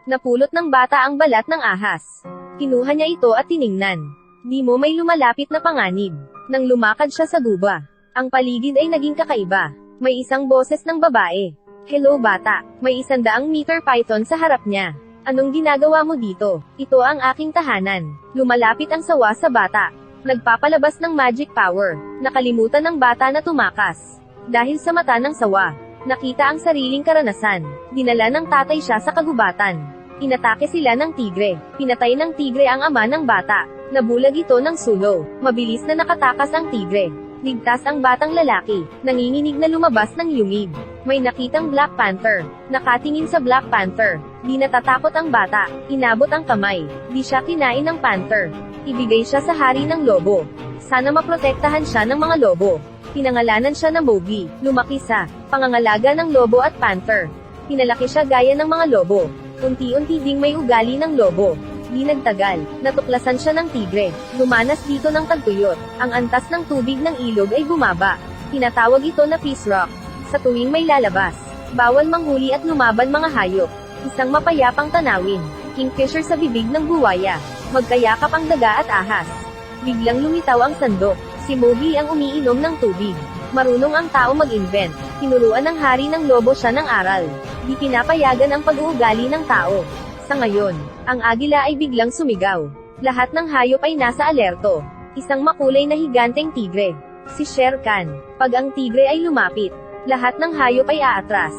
Napulot ng bata ang balat ng ahas. Kinuha niya ito at tiningnan. Di mo may lumalapit na panganib. Nang lumakad siya sa guba, ang paligid ay naging kakaiba. May isang boses ng babae. Hello bata, may 100-meter python sa harap niya. Anong ginagawa mo dito? Ito ang aking tahanan. Lumalapit ang sawa sa bata. Nagpapalabas ng magic power. Nakalimutan ng bata na tumakas. Dahil sa mata ng sawa, nakita ang sariling karanasan. Dinala ng tatay siya sa kagubatan. Inatake sila ng tigre. Pinatay ng tigre ang ama ng bata. Nabulag ito ng sulo. Mabilis na nakatakas ang tigre. Ligtas ang batang lalaki. Nanginginig na lumabas ng yungib. May nakitang Black Panther. Nakatingin sa Black Panther. Di natatakot ang bata. Inabot ang kamay. Di siya kinain ng panther. Ibigay siya sa hari ng lobo. Sana maprotektahan siya ng mga lobo. Pinangalanan siya ng Mowgli. Lumaki sa pangangalaga ng lobo at panther. Pinalaki siya gaya ng mga lobo. Unti-unti ding may ugali ng lobo. Di nagtagal, natuklasan siya ng tigre. Lumanas dito ng tagtuyot. Ang antas ng tubig ng ilog ay bumaba. Tinatawag ito na Peace Rock. Sa tuwing may lalabas, bawal manghuli at lumaban mga hayop. Isang mapayapang tanawin. Kingfisher sa bibig ng buwaya. Magkayakap ang daga at ahas. Biglang lumitaw ang sandok. Si Mowgli ang umiinom ng tubig. Marunong ang tao mag-invent. Tinuruan ng hari ng lobo siya ng aral. Di pinapayagan ang pag-uugali ng tao. Sa ngayon, ang agila ay biglang sumigaw. Lahat ng hayop ay nasa alerto. Isang makulay na higanteng tigre. Si Shere Khan. Pag ang tigre ay lumapit, lahat ng hayop ay aatras.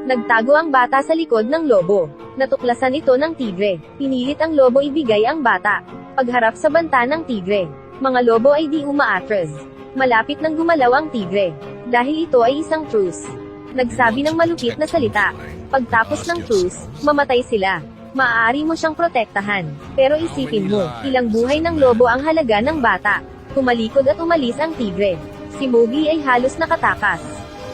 Nagtago ang bata sa likod ng lobo. Natuklasan ito ng tigre. Pinilit ang lobo ibigay ang bata. Pagharap sa banta ng tigre, mga lobo ay di umaatras. Malapit nang gumalaw ang tigre. Dahil ito ay isang truce. Nagsabi ng malupit na salita. Pagtapos ng truce, mamatay sila. Maaari mo siyang protektahan. Pero isipin mo, ilang buhay ng lobo ang halaga ng bata. Tumalikod at umalis ang tigre. Si Mowgli ay halos nakatakas.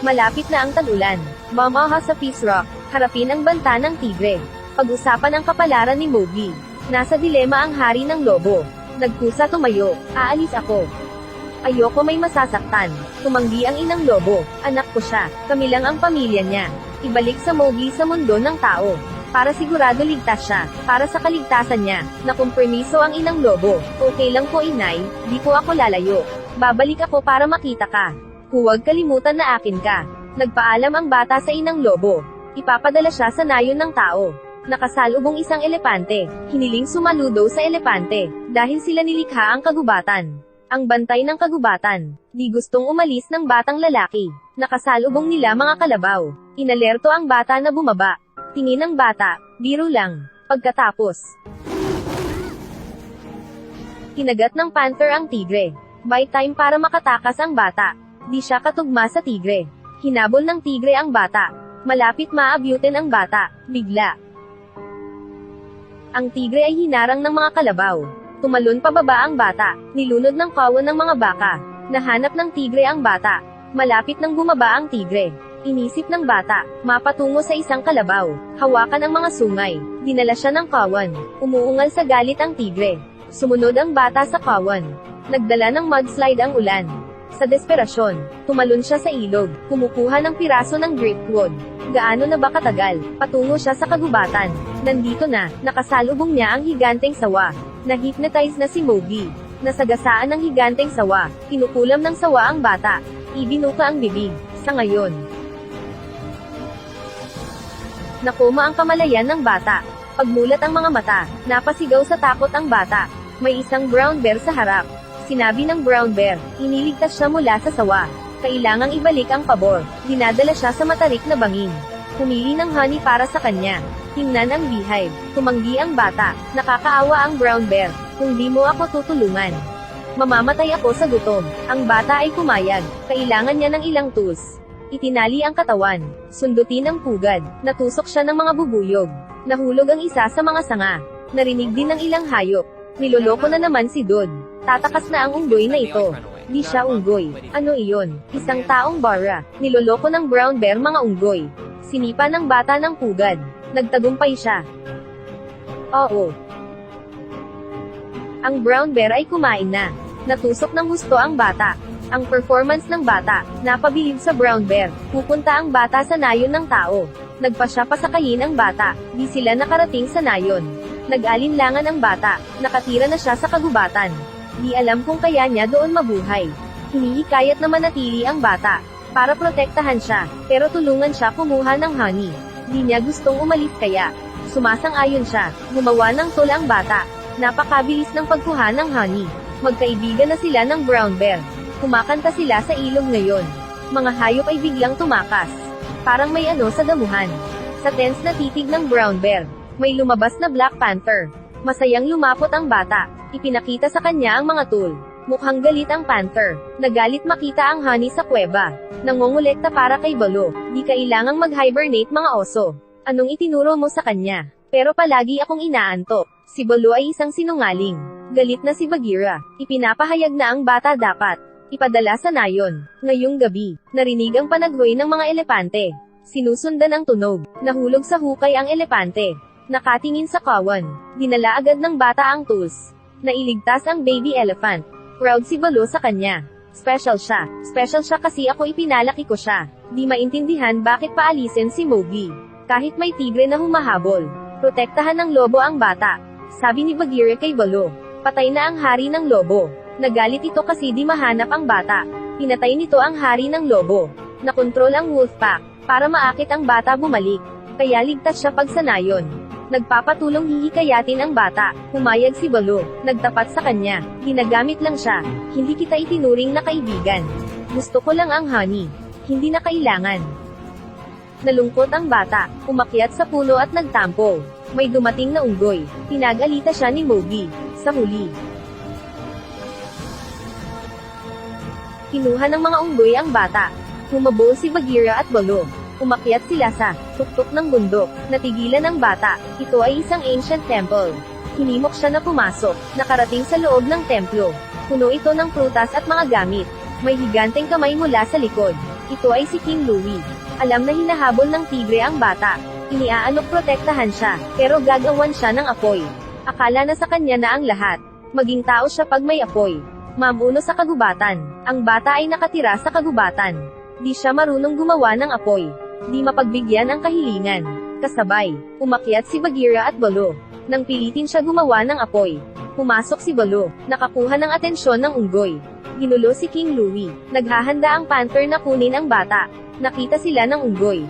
Malapit na ang tag-ulan. Mamaha sa Peace Rock, harapin ang banta ng tigre. Pag-usapan ang kapalaran ni Mowgli. Nasa dilema ang hari ng lobo. Nagkusa tumayo, aalis ako. Ayoko may masasaktan. Tumanggi ang inang lobo, anak ko siya, kami lang ang pamilya niya. Ibalik sa Mowgli sa mundo ng tao. Para sigurado ligtas siya, para sa kaligtasan niya, nakumpermiso ang inang lobo. Okay lang po inay, di po ako lalayo. Babalik ako para makita ka. Huwag kalimutan na akin ka. Nagpaalam ang bata sa inang lobo. Ipapadala siya sa nayon ng tao. Nakasalubong isang elepante. Hiniling sumaludo sa elepante, dahil sila nilikha ang kagubatan. Ang bantay ng kagubatan. Di gustong umalis ng batang lalaki. Nakasalubong nila mga kalabaw. Inalerto ang bata na bumaba. Tingin ng bata, biro lang. Pagkatapos, kinagat ng panther ang tigre. By time para makatakas ang bata. Di siya katugma sa tigre. Hinabol ng tigre ang bata. Malapit maabyutin ang bata. Bigla, ang tigre ay hinarang ng mga kalabaw. Tumalon pababa ang bata. Nilunod ng kawan ng mga baka. Nahanap ng tigre ang bata. Malapit nang bumaba ang tigre. Inisip ng bata, mapatungo sa isang kalabaw. Hawakan ang mga sungay. Dinala siya ng kawan. Umuungal sa galit ang tigre. Sumunod ang bata sa kawan. Nagdala ng mudslide ang ulan. Sa desperasyon, tumalon siya sa ilog. Kumukuha ng piraso ng driftwood. Gaano na ba katagal? Patungo siya sa kagubatan. Nandito na, nakasalubong niya ang higanteng sawa. Na-hypnotize na si Mowgli. Nasagasaan ng higanteng sawa. Kinukulam ng sawa ang bata. Ibinuka ang bibig. Sa ngayon, nakoma ang kamalayan ng bata. Pagmulat ang mga mata, napasigaw sa takot ang bata. May isang brown bear sa harap. Sinabi ng brown bear, iniligtas siya mula sa sawa. Kailangang ibalik ang pabor. Dinadala siya sa matarik na bangin. Pumili ng honey para sa kanya. Tingnan ang beehive. Tumanggi ang bata. Nakakaawa ang brown bear. Kung di mo ako tutulungan, mamamatay ako sa gutom. Ang bata ay pumayag. Kailangan niya ng ilang tools. Itinali ang katawan. Sundutin ang pugad. Natusok siya ng mga bubuyog. Nahulog ang isa sa mga sanga. Narinig din ng ilang hayop. Niloloko na naman si Dod. Tatakas na ang unggoy na ito. Di siya unggoy. Ano iyon? Isang taong bara. Niloloko ng brown bear mga unggoy. Sinipa ng bata ng pugad. Nagtagumpay siya. Oo. Ang brown bear ay kumain na. Natusok ng husto ang bata. Ang performance ng bata, napabilib sa brown bear. Pupunta ang bata sa nayon ng tao. Nagpasya pa sakayin ang bata, di sila nakarating sa nayon. Nag-alinlangan ang bata, nakatira na siya sa kagubatan. Di alam kung kaya niya doon mabuhay. Hinihikayat na manatili ang bata, para protektahan siya, pero tulungan siya kumuha ng honey. Di niya gustong umalis kaya, sumasang-ayon siya, gumawa ng tool ang bata. Napakabilis ng pagkuha ng honey. Magkaibigan na sila ng brown bear. Kumakanta sila sa ilog ngayon. Mga hayop ay biglang tumakas. Parang may ano sa damuhan. Sa tense na titig ng brown bear, may lumabas na Black Panther. Masayang lumapot ang bata. Ipinakita sa kanya ang mga tool. Mukhang galit ang panther. Nagalit makita ang honey sa kuweba. Nangongolekta para kay Baloo. Di kailangang mag-hibernate mga oso. Anong itinuro mo sa kanya? Pero palagi akong inaantok. Si Baloo ay isang sinungaling. Galit na si Bagheera. Ipinapahayag na ang bata dapat ipadala sa nayon. Ngayong gabi, narinig ang panaghoy ng mga elepante. Sinusundan ang tunog. Nahulog sa hukay ang elepante. Nakatingin sa kawan. Dinala agad ng bata ang tools. Nailigtas ang baby elephant. Proud si Baloo sa kanya. Special siya. Special siya kasi ako ipinalaki ko siya. Di maintindihan bakit paalisin si Mowgli. Kahit may tigre na humahabol. Protektahan ng lobo ang bata. Sabi ni Bagheera kay Baloo. Patay na ang hari ng lobo. Nagalit ito kasi di mahanap ang bata. Pinatay nito ang hari ng lobo. Nakontrol ang wolf pack, para maakit ang bata bumalik. Kaya ligtas siya pag sa nayon. Nagpapatulong hihikayatin ang bata. Humayag si Baloo. Nagtapat sa kanya. Ginagamit lang siya. Hindi kita itinuring na kaibigan. Gusto ko lang ang honey. Hindi na kailangan. Nalungkot ang bata. Umakyat sa puno at nagtampo. May dumating na unggoy. Pinag-alita siya ni Mowgli. Sa huli, kinuha ng mga unggoy ang bata. Humabol si Bagheera at Baloo. Umakyat sila sa tuktok ng bundok. Natigilan ang bata. Ito ay isang ancient temple. Hinimok siya na pumasok. Nakarating sa loob ng templo. Puno ito ng prutas at mga gamit. May higanteng kamay mula sa likod. Ito ay si King Louie. Alam na hinahabol ng tigre ang bata. Iniaalok protektahan siya, pero gagawan siya ng apoy. Akala na sa kanya na ang lahat. Maging tao siya pag may apoy. Mamuno sa kagubatan. Ang bata ay nakatira sa kagubatan. Di siya marunong gumawa ng apoy. Di mapagbigyan ang kahilingan. Kasabay, umakyat si Bagheera at Baloo. Nang pilitin siya gumawa ng apoy. Pumasok si Baloo. Nakakuha ng atensyon ng unggoy. Ginulo si King Louie. Naghahanda ang panther na kunin ang bata. Nakita sila ng unggoy.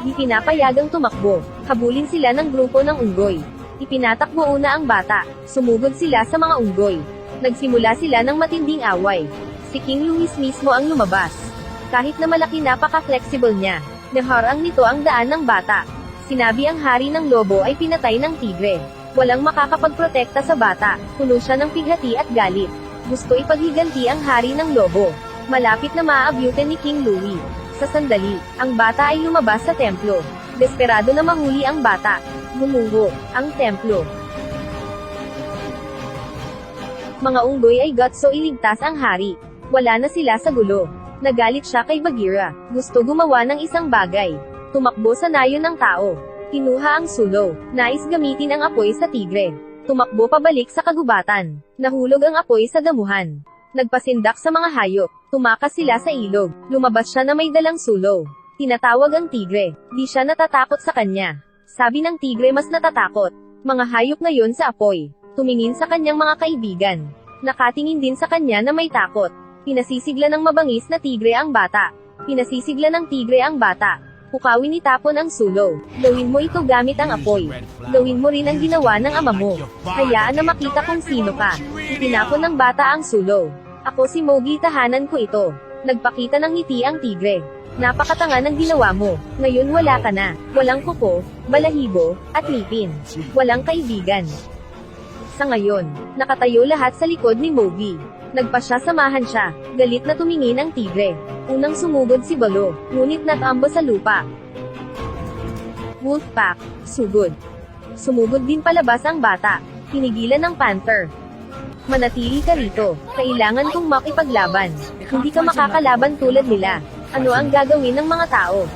Di pinapayagang tumakbo. Habulin sila ng grupo ng unggoy. Ipinatakbo una ang bata. Sumugod sila sa mga unggoy. Nagsimula sila ng matinding away. Si King Louie mismo ang lumabas. Kahit na malaki napaka-flexible niya. Naharang nito ang daan ng bata. Sinabi ang hari ng lobo ay pinatay ng tigre. Walang makakapagprotekta sa bata. Puno siya ng pighati at galit. Gusto ipaghiganti ang hari ng lobo. Malapit na maaabyutin ni King Louie. Sa sandali, ang bata ay lumabas sa templo. Desperado na mahuli ang bata. Gumuho ang templo. Mga unggoy ay gutso iligtas ang hari. Wala na sila sa gulo. Nagalit siya kay Bagheera. Gusto gumawa ng isang bagay. Tumakbo sa nayon ng tao. Kinuha ang sulo. Nais gamitin ang apoy sa tigre. Tumakbo pabalik sa kagubatan. Nahulog ang apoy sa damuhan. Nagpasindak sa mga hayop. Tumakas sila sa ilog. Lumabas siya na may dalang sulo. Tinatawag ang tigre. Di siya natatakot sa kanya. Sabi ng tigre mas natatakot. Mga hayop ngayon sa apoy. Tumingin sa kanyang mga kaibigan. Nakatingin din sa kanya na may takot. Pinasisigla ng mabangis na tigre ang bata. Pinasisigla ng tigre ang bata. Pukawin itapon ang sulo. Gawin mo ito gamit ang apoy. Gawin mo rin ang ginawa ng ama mo. Hayaan na makita kung sino ka. Itinapon ng bata ang sulo. Ako si Mowgli, tahanan ko ito. Nagpakita ng ngiti ang tigre. Napakatanga ng ginawa mo. Ngayon wala ka na. Walang kuko, balahibo, at ngipin. Walang kaibigan. Sa ngayon, nakatayo lahat sa likod ni Mowgli. Nagpasya samahan siya. Galit na tumingin ang tigre. Unang sumugod si Baloo, ngunit natambo sa lupa. Wolfpack, sugod. Sumugod din palabas ang bata. Pinigilan ng panther. Manatili ka rito. Kailangan kong makipaglaban. Hindi ka makakalaban tulad nila. Ano ang gagawin ng mga tao?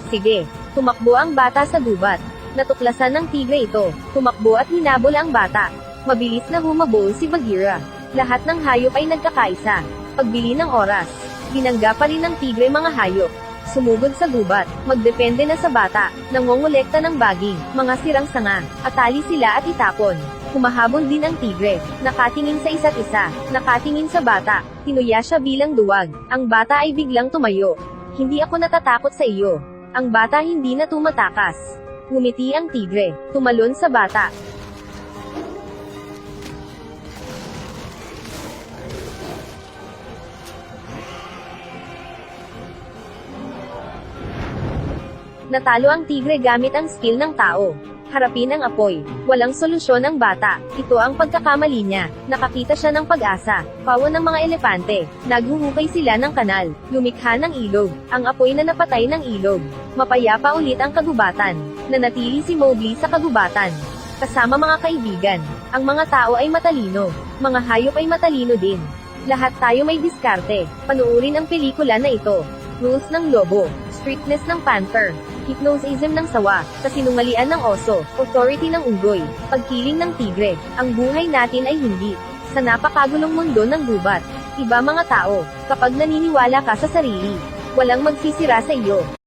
Sige, tumakbo ang bata sa gubat. Natuklasan ng tigre ito. Tumakbo at hinabol ang bata. Mabilis na humabol si Bagheera. Lahat ng hayop ay nagkakaisa. Pagbili ng oras. Binangga pa rin ng tigre mga hayop. Sumugod sa gubat, magdepende na sa bata, nangongolekta ng baging, mga sirang sanga, atali sila at itapon. Humahabol din ang tigre, nakatingin sa isa't isa, nakatingin sa bata, tinuya siya bilang duwag. Ang bata ay biglang tumayo. Hindi ako natatakot sa iyo. Ang bata hindi na tumatakas. Ngumiti ang tigre, tumalon sa bata. Natalo ang tigre gamit ang skill ng tao. Harapin ang apoy. Walang solusyon ang bata. Ito ang pagkakamali niya. Nakakita siya ng pag-asa. Pawan ng mga elepante. Naghuhukay sila ng kanal. Lumikha ng ilog. Ang apoy na napatay ng ilog. Mapayapa ulit ang kagubatan. Nanatili si Mowgli sa kagubatan. Kasama mga kaibigan. Ang mga tao ay matalino. Mga hayop ay matalino din. Lahat tayo may diskarte. Panuurin ang pelikula na ito. Rules ng lobo. Strictness ng panther. Hypnotism ng sawa, kasinungalian ng oso, authority ng unggoy, pagkiling ng tigre. Ang buhay natin ay hindi sa napakagulong mundo ng gubat. Iba mga tao, kapag naniniwala ka sa sarili, walang magsisira sa iyo.